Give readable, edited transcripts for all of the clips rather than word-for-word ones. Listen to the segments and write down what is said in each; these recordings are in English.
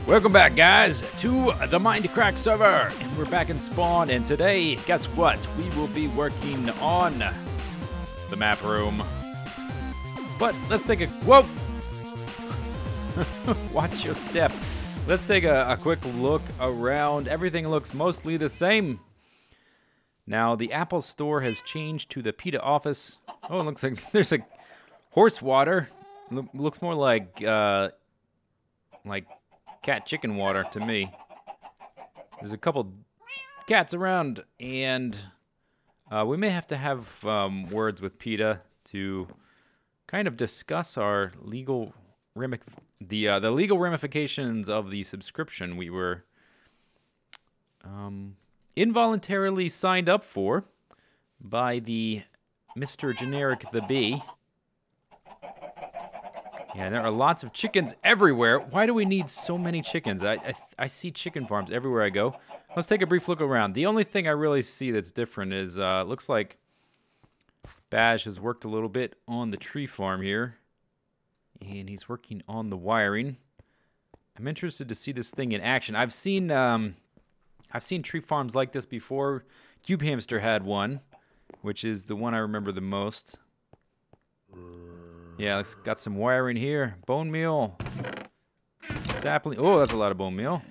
Welcome back, guys, to the Mindcrack server, and we're back in spawn, and today, guess what? We will be working on the map room. But let's take a, whoa! Watch your step. Let's take a quick look around. Everything looks mostly the same. Now, the Apple Store has changed to the PETA office. Oh, it looks like there's a horse water. Looks more like cat chicken water to me. There's a couple cats around, and we may have to have words with PETA to kind of discuss our legal the legal ramifications of the subscription we were involuntarily signed up for by the Mr. Generic the Bee. Yeah, there are lots of chickens everywhere. Why do we need so many chickens? I see chicken farms everywhere I go. Let's take a brief look around. The only thing I really see that's different is, looks like Baj has worked a little bit on the tree farm here. And he's working on the wiring. I'm interested to see this thing in action. I've seen tree farms like this before. Cube Hamster had one, which is the one I remember the most. Yeah, it's got some wiring here. Bone meal. Sapling. Oh, that's a lot of bone meal.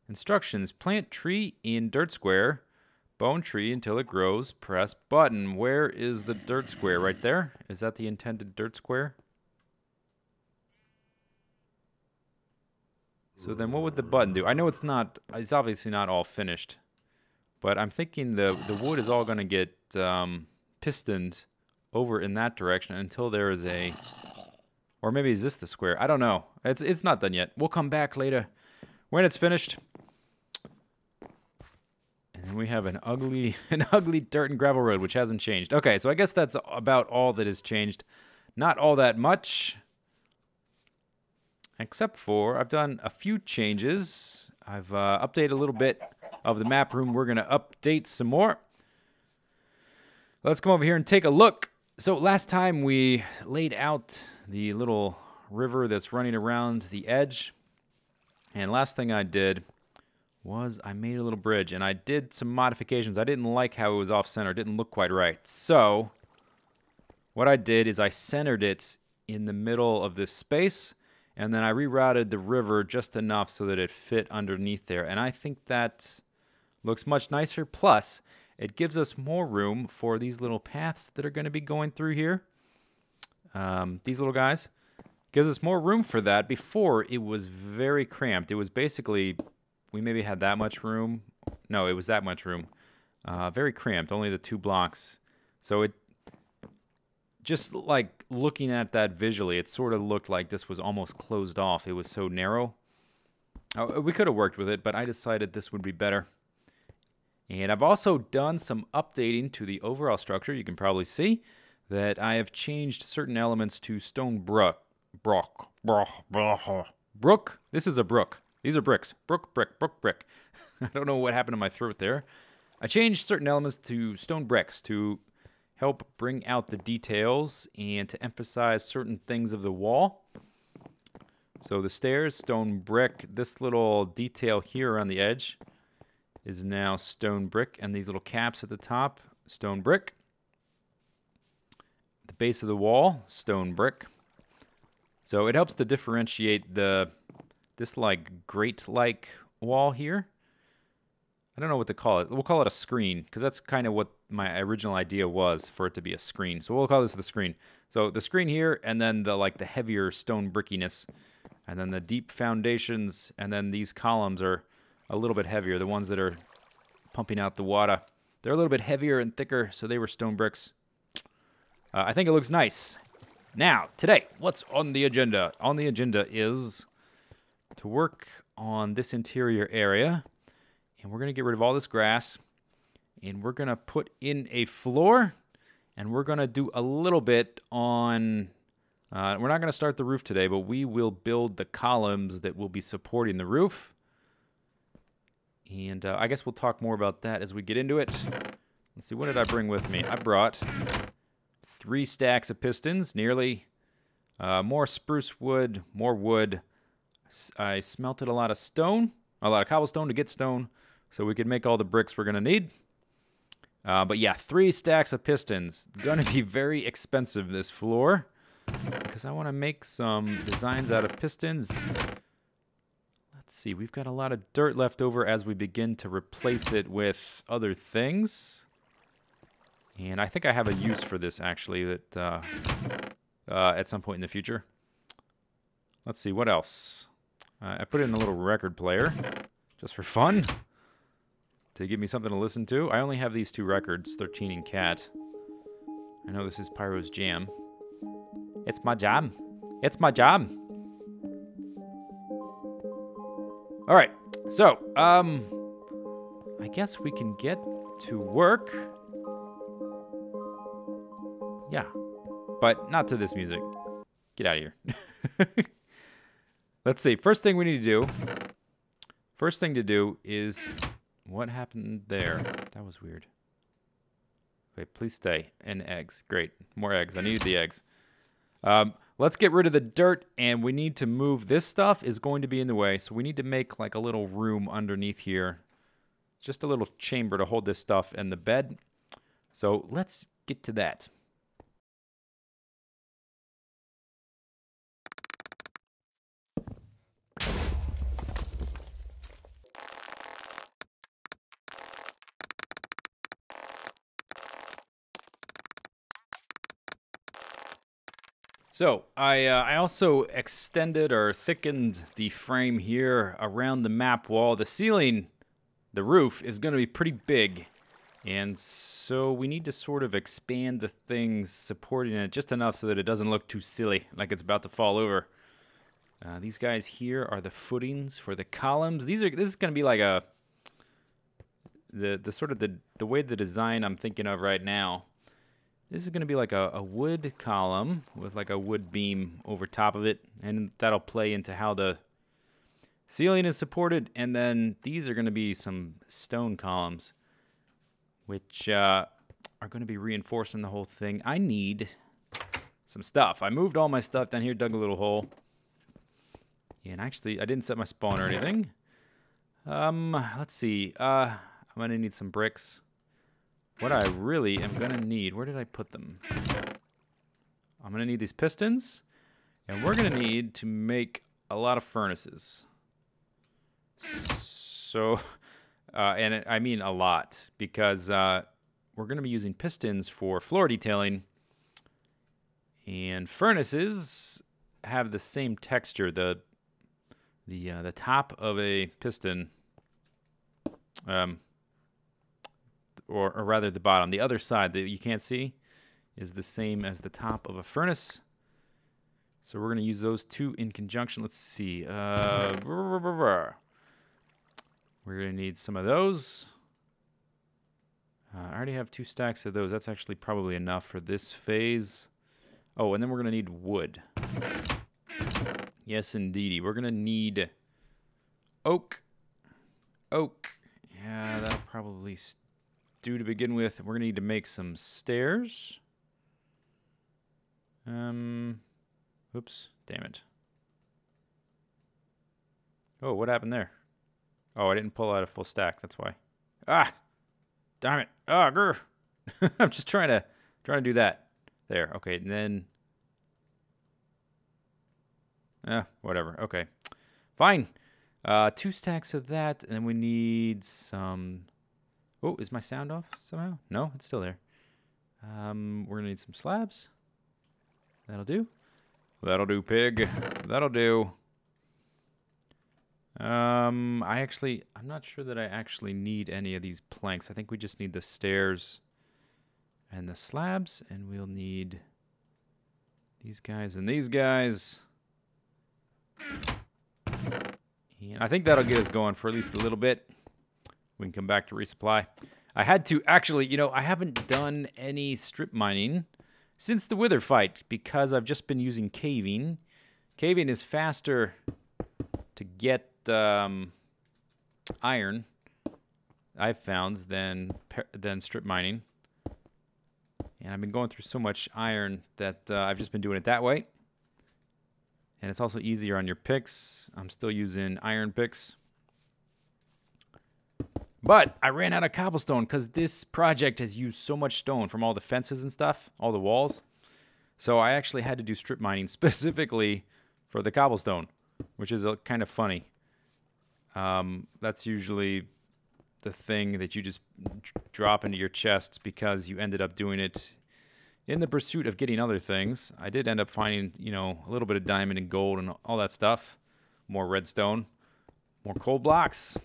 Instructions. Plant tree in dirt square. Bone tree until it grows. Press button. Where is the dirt square? Right there? Is that the intended dirt square? So then what would the button do? I know it's obviously not all finished. But I'm thinking the wood is all going to get pistoned over in that direction until there is a, or maybe is this the square? I don't know. It's not done yet. We'll come back later when it's finished. And we have an ugly dirt and gravel road, which hasn't changed. Okay, so I guess that's about all that has changed. Not all that much, except for I've done a few changes. I've updated a little bit of the map room. We're gonna update some more. Let's come over here and take a look. So last time we laid out the little river that's running around the edge. And last thing I did was I made a little bridge. And I did some modifications. I didn't like how it was off-center. It didn't look quite right. So what I did is I centered it in the middle of this space. And then I rerouted the river just enough so that it fit underneath there. And I think that looks much nicer. Plus, it gives us more room for these little paths that are going to be going through here. These little guys. Gives us more room for that. Before, it was very cramped. It was basically, we maybe had that much room. No, it was that much room. Very cramped, only the 2 blocks. So it, just like looking at that visually, it sort of looked like this was almost closed off. It was so narrow. We could have worked with it, but I decided this would be better. And I've also done some updating to the overall structure. You can probably see that I have changed certain elements to stone brook. This is a brook. These are bricks. Brook, brick. I don't know what happened to my throat there. I changed certain elements to stone bricks to help bring out the details and to emphasize certain things of the wall. So the stairs, stone brick. This little detail here on the edge is now stone brick, and these little caps at the top, stone brick. The base of the wall, stone brick. So it helps to differentiate this like grate-like wall here. I don't know what to call it. We'll call it a screen, because that's kind of what my original idea was, for it to be a screen. So we'll call this the screen. So the screen here, and then the heavier stone brickiness, and then the deep foundations, and then these columns are a little bit heavier. The ones that are pumping out the water, they're a little bit heavier and thicker, so they were stone bricks. I think it looks nice. Now, today, what's on the agenda? On the agenda is to work on this interior area, and we're going to get rid of all this grass, and we're going to put in a floor, and we're going to do a little bit on, we're not going to start the roof today, but we will build the columns that will be supporting the roof. And I guess we'll talk more about that as we get into it. Let's see, what did I bring with me? I brought 3 stacks of pistons, nearly. More spruce wood, more wood, I smelted a lot of stone, a lot of cobblestone to get stone, so we could make all the bricks we're going to need. But yeah, 3 stacks of pistons. Going to be very expensive, this floor, because I want to make some designs out of pistons. Let's see, we've got a lot of dirt left over as we begin to replace it with other things. And I think I have a use for this, actually, that at some point in the future. Let's see, what else? I put it in a little record player, just for fun, to give me something to listen to. I only have these 2 records, 13 and Cat. I know this is Pyro's jam. It's my jam. It's my jam. All right, so, I guess we can get to work. Yeah, but not to this music. Get out of here. Let's see, first thing we need to do. First thing to do is, what happened there? That was weird. Okay, please stay. And eggs, great, more eggs, I needed the eggs. Let's get rid of the dirt, and we need to move. This stuff is going to be in the way, so we need to make like a little room underneath here. Just a little chamber to hold this stuff and the bed. So let's get to that. So I also extended or thickened the frame here around the map wall. The ceiling, the roof, is going to be pretty big. And so we need to sort of expand the things supporting it just enough so that it doesn't look too silly, like it's about to fall over. These guys here are the footings for the columns. This is going to be like the way the design I'm thinking of right now. This is going to be like a wood column with like a wood beam over top of it, and that'll play into how the ceiling is supported. And then these are going to be some stone columns, which are going to be reinforcing the whole thing. I need some stuff. I moved all my stuff down here, dug a little hole. And actually, I didn't set my spawn or anything. Let's see. I'm going to need some bricks. What I really am going to need, where did I put them? I'm going to need these pistons, and we're going to need to make a lot of furnaces. So, and I mean a lot, because we're going to be using pistons for floor detailing, and furnaces have the same texture. The top of a piston, or rather the bottom, the other side that you can't see, is the same as the top of a furnace. So we're going to use those 2 in conjunction. Let's see. We're going to need some of those. I already have 2 stacks of those. That's actually probably enough for this phase. Oh, and then we're going to need wood. Yes, indeedy. We're going to need oak. Oak. Yeah, that'll probably do to begin with. We're going to need to make some stairs. Oops. Damn it. Oh, what happened there? Oh, I didn't pull out a full stack. That's why. Ah! Darn it. Ah, grr. I'm just trying to do that. There. Okay, and then whatever. Okay. Fine. 2 stacks of that, and then we need some. Oh, is my sound off somehow? No, it's still there. We're gonna need some slabs. That'll do. That'll do, pig. That'll do. I'm not sure that I actually need any of these planks. I think we just need the stairs and the slabs, and we'll need these guys and these guys. And I think that'll get us going for at least a little bit. We can come back to resupply. I had to actually, I haven't done any strip mining since the Wither fight because I've just been using caving. Caving is faster to get iron, I've found, than strip mining. And I've been going through so much iron that I've just been doing it that way. And it's also easier on your picks. I'm still using iron picks. But I ran out of cobblestone because this project has used so much stone from all the fences and stuff, all the walls. So I actually had to do strip mining specifically for the cobblestone, which is kind of funny. That's usually the thing that you just drop into your chests because you ended up doing it in the pursuit of getting other things. I did end up finding, you know, a little bit of diamond and gold and all that stuff. More redstone, more coal blocks.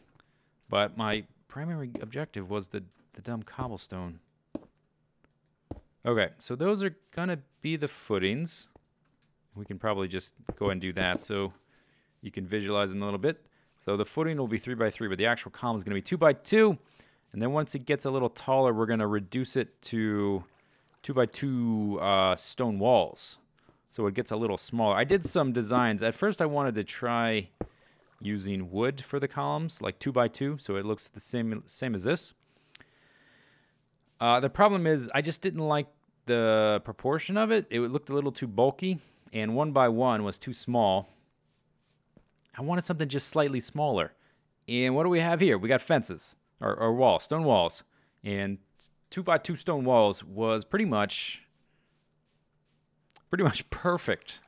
But my primary objective was the dumb cobblestone. Okay, so those are gonna be the footings. We can probably just go ahead and do that so you can visualize them a little bit. So the footing will be 3x3, but the actual column is going to be 2x2. And then once it gets a little taller, we're going to reduce it to 2x2 stone walls. So it gets a little smaller. I did some designs. At first, I wanted to try using wood for the columns, like 2x2, so it looks the same as this. The problem is I just didn't like the proportion of it. It looked a little too bulky, and 1x1 was too small. I wanted something just slightly smaller. And what do we have here? We got fences, or walls, stone walls. And 2x2 stone walls was pretty much perfect.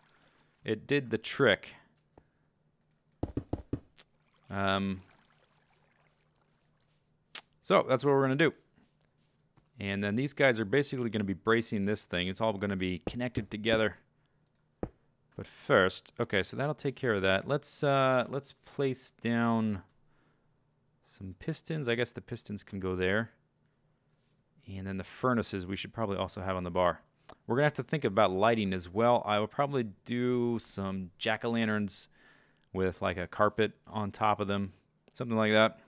It did the trick. So that's what we're going to do. And then these guys are basically going to be bracing this thing. It's all going to be connected together. But first, okay, so that'll take care of that. Let's place down some pistons. I guess the pistons can go there. And then the furnaces we should probably also have on the bar. We're going to have to think about lighting as well. I will probably do some jack-o'-lanterns with like a carpet on top of them. Something like that.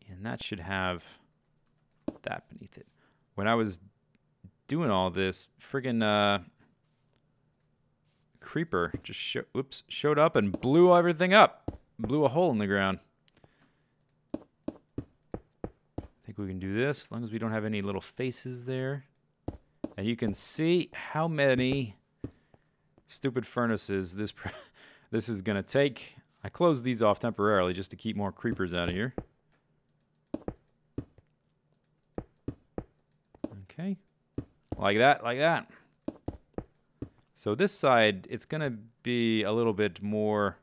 And that should have that beneath it. When I was doing all this, friggin' creeper just showed up and blew everything up. Blew a hole in the ground. I think we can do this as long as we don't have any little faces there. And you can see how many stupid furnaces this is going to take. I closed these off temporarily just to keep more creepers out of here. Okay. Like that, like that. So this side, it's going to be a little bit more...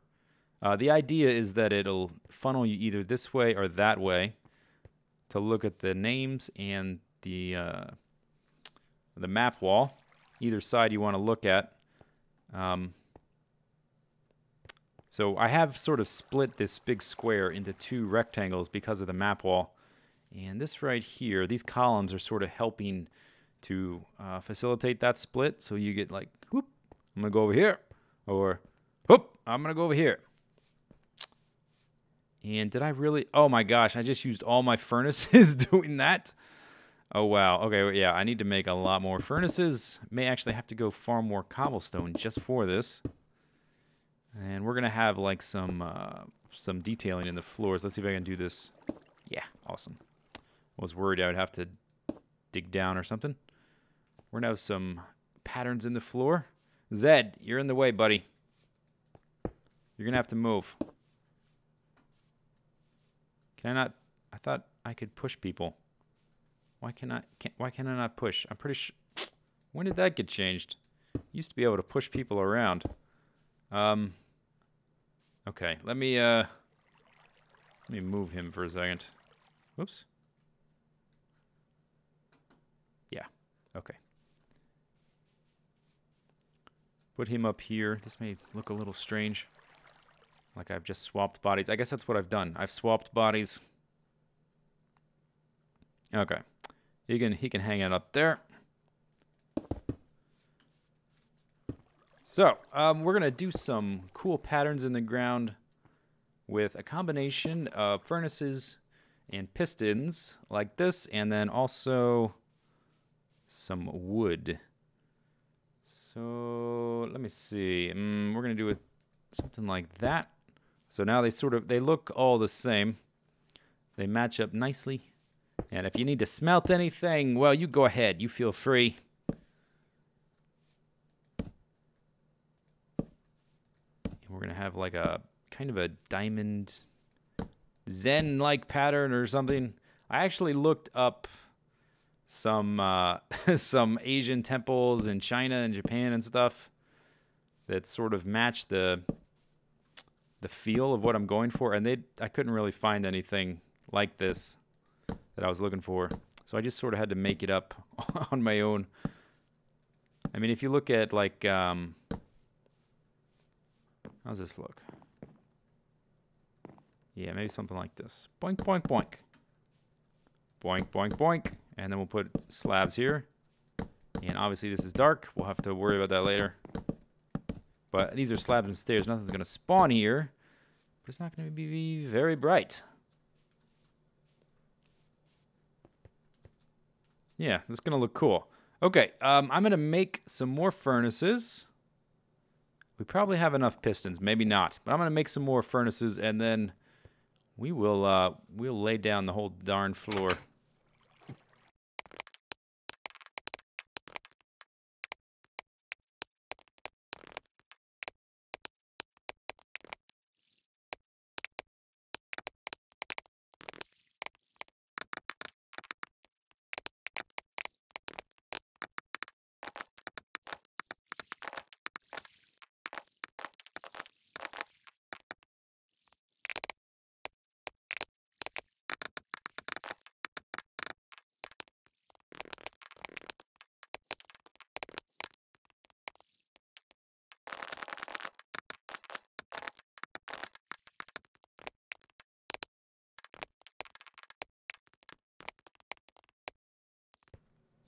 the idea is that it'll funnel you either this way or that way to look at the names and the map wall. Either side you want to look at. So I have sort of split this big square into two rectangles because of the map wall. And this right here, these columns are sort of helping to facilitate that split. So you get like, whoop, I'm going to go over here. Or, whoop, I'm going to go over here. And did I really? Oh my gosh, I just used all my furnaces doing that. Oh wow, okay, well, yeah, I need to make a lot more furnaces. May actually have to go farm more cobblestone just for this. And we're going to have like some detailing in the floors. Let's see if I can do this. Yeah, awesome. I was worried I would have to dig down or something. We're going to have some patterns in the floor. Zed, you're in the way, buddy. You're going to have to move. Can I not? I thought I could push people. Why can I not push? I'm pretty sure. When did that get changed? Used to be able to push people around. Okay, let me move him for a second. Whoops. Yeah. Okay. Put him up here. This may look a little strange. Like I've just swapped bodies. I guess that's what I've done. I've swapped bodies. Okay. He can hang it up there. So, we're going to do some cool patterns in the ground with a combination of furnaces and pistons like this, and then also some wood. So, let me see. We're going to do it something like that. So now they look all the same. They match up nicely. And if you need to smelt anything, well, you go ahead. You feel free. have like a kind of a diamond Zen-like pattern or something. I actually looked up some some Asian temples in China and Japan and stuff that sort of match the feel of what I'm going for, and I couldn't really find anything like this that I was looking for. So I just sort of had to make it up on my own. I mean, if you look at like how's this look? Yeah, maybe something like this. Boink, boink, boink. Boink, boink, boink. And then we'll put slabs here. And obviously this is dark. We'll have to worry about that later. But these are slabs and stairs. Nothing's going to spawn here. But it's not going to be very bright. Yeah, this is going to look cool. Okay, I'm going to make some more furnaces. We probably have enough pistons. Maybe not. But I'm going to make some more furnaces, and then we'll lay down the whole darn floor.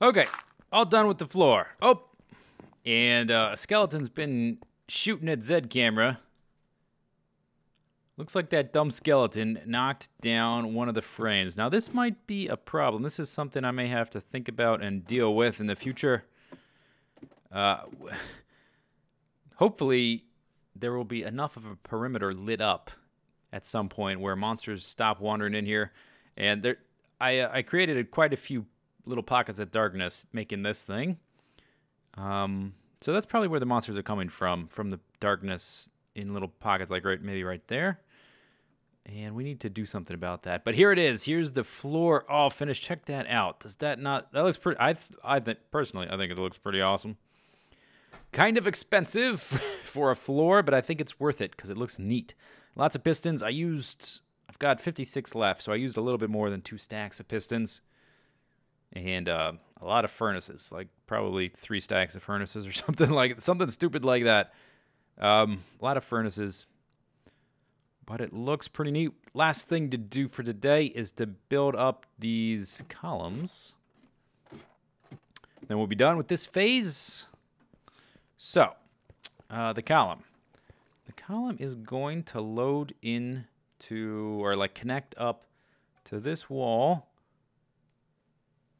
Okay, all done with the floor. Oh, and a skeleton's been shooting at Zed camera. Looks like that dumb skeleton knocked down one of the frames. Now, this might be a problem. This is something I may have to think about and deal with in the future. Hopefully, there will be enough of a perimeter lit up at some point where monsters stop wandering in here. And I created quite a few little pockets of darkness making this thing. So that's probably where the monsters are coming from the darkness in little pockets, like maybe right there. And we need to do something about that. But here it is. Here's the floor all finished. Check that out. Does that not... That looks pretty... I think, personally, I think it looks pretty awesome. Kind of expensive for a floor, but I think it's worth it because it looks neat. Lots of pistons. I've got 56 left, so I used a little bit more than 2 stacks of pistons. And a lot of furnaces, like probably 3 stacks of furnaces or something stupid like that. A lot of furnaces, but it looks pretty neat. Last thing to do for today is to build up these columns. Then we'll be done with this phase. So, the column. The column is going to load into, or like connect up to this wall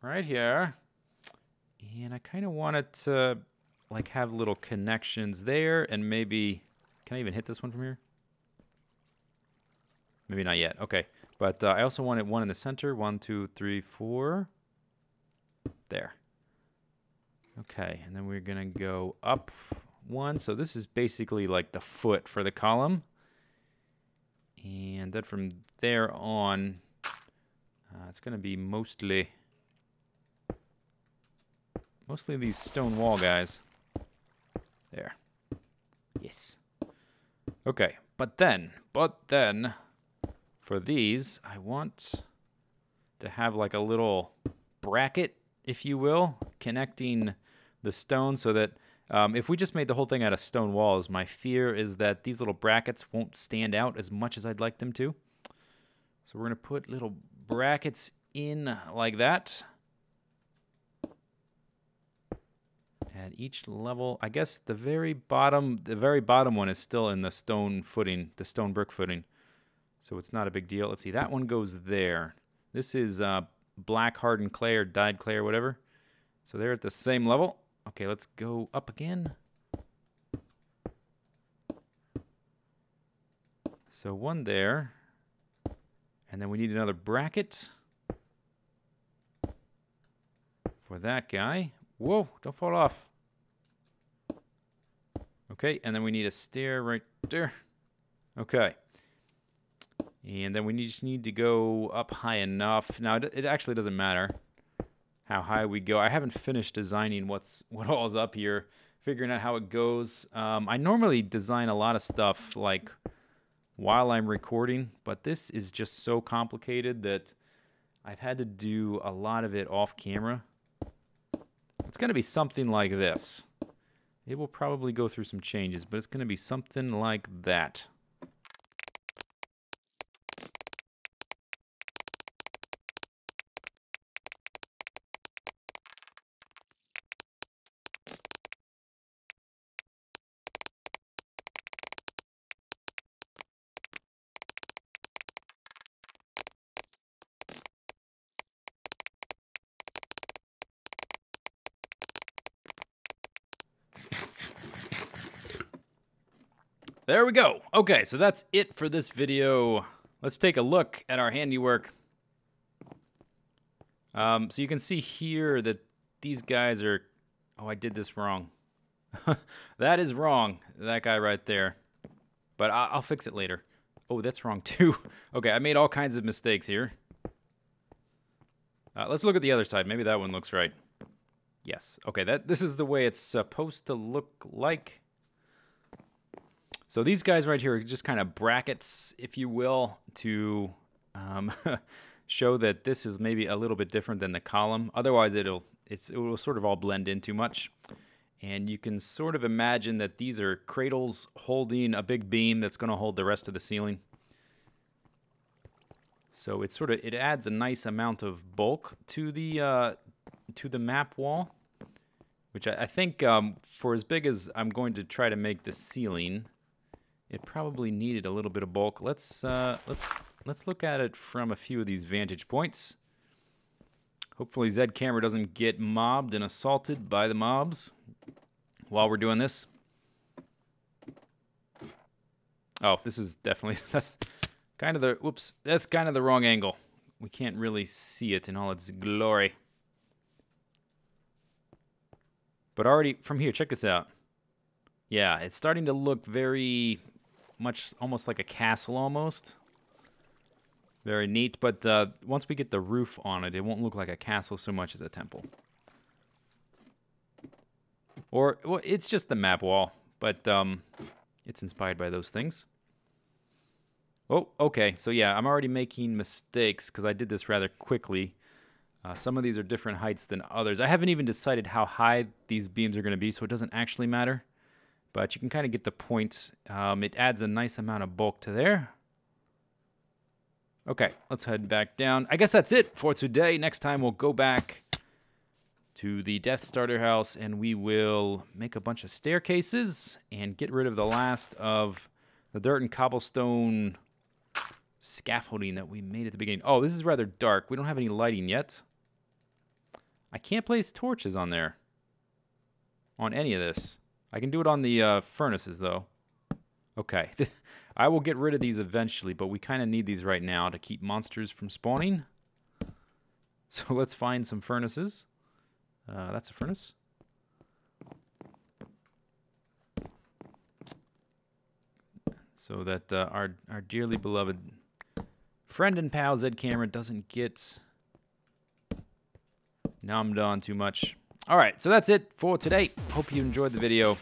right here. And I kind of want it to like have little connections there, and maybe, can I even hit this one from here? Maybe not yet. Okay, but I also wanted one in the center. 1, 2, 3, 4. There. Okay, and then we're gonna go up 1. So this is basically like the foot for the column. And then from there on, it's gonna be mostly these stone wall guys. There. Yes. Okay, but then, for these, I want to have like a little bracket, if you will, connecting the stone so that if we just made the whole thing out of stone walls, my fear is that these little brackets won't stand out as much as I'd like them to. So we're going to put little brackets in like that. At each level, I guess the very bottom one is still in the stone footing, the stone brick footing. So it's not a big deal. Let's see, that one goes there. This is black hardened clay or dyed clay or whatever. So they're at the same level. Okay, let's go up again. So one there. And then we need another bracket for that guy. Whoa, don't fall off. Okay, and then we need a stair right there. Okay. And then we just need to go up high enough. Now, it actually doesn't matter how high we go. I haven't finished designing what all is up here, figuring out how it goes. I normally design a lot of stuff like while I'm recording, but this is just so complicated that I've had to do a lot of it off camera. It's going to be something like this. It will probably go through some changes, but it's going to be something like that. There we go. Okay, so that's it for this video. Let's take a look at our handiwork. So you can see here that these guys are... Oh, I did this wrong. That is wrong, that guy right there. But I'll fix it later. Oh, that's wrong too. Okay, I made all kinds of mistakes here. Let's look at the other side. Maybe that one looks right. Yes. Okay, this is the way it's supposed to look like. So these guys right here are just kind of brackets, if you will, to show that this is maybe a little bit different than the column. Otherwise, it will sort of all blend in too much. And you can sort of imagine that these are cradles holding a big beam that's going to hold the rest of the ceiling. So it adds a nice amount of bulk to the map wall, which I think for as big as I'm going to try to make the ceiling, it probably needed a little bit of bulk. Let's look at it from a few of these vantage points. Hopefully Zed Camera doesn't get mobbed and assaulted by the mobs while we're doing this. Oh, this is definitely that's kind of the wrong angle. We can't really see it in all its glory. But already from here, check this out. Yeah, it's starting to look very much almost like a castle almost. Very neat, but once we get the roof on it, it won't look like a castle so much as a temple. Or, well, it's just the map wall, but it's inspired by those things. Oh, okay, so yeah, I'm already making mistakes because I did this rather quickly. Some of these are different heights than others. I haven't even decided how high these beams are going to be, so it doesn't actually matter. But you can kind of get the point. It adds a nice amount of bulk to there. Okay, let's head back down. I guess that's it for today. Next time we'll go back to the Death Starter house and we will make a bunch of staircases and get rid of the last of the dirt and cobblestone scaffolding that we made at the beginning. Oh, this is rather dark. We don't have any lighting yet. I can't place torches on there. On any of this. I can do it on the furnaces, though. Okay. I will get rid of these eventually, but we kind of need these right now to keep monsters from spawning. So let's find some furnaces. That's a furnace. So that our dearly beloved friend and pal Zed Camera doesn't get nommed on too much. All right, so that's it for today. Hope you enjoyed the video.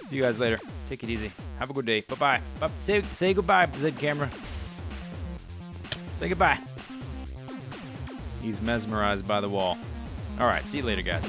See you guys later. Take it easy. Have a good day. Bye-bye. Say goodbye, Zed Camera. Say goodbye. He's mesmerized by the wall. All right, see you later, guys.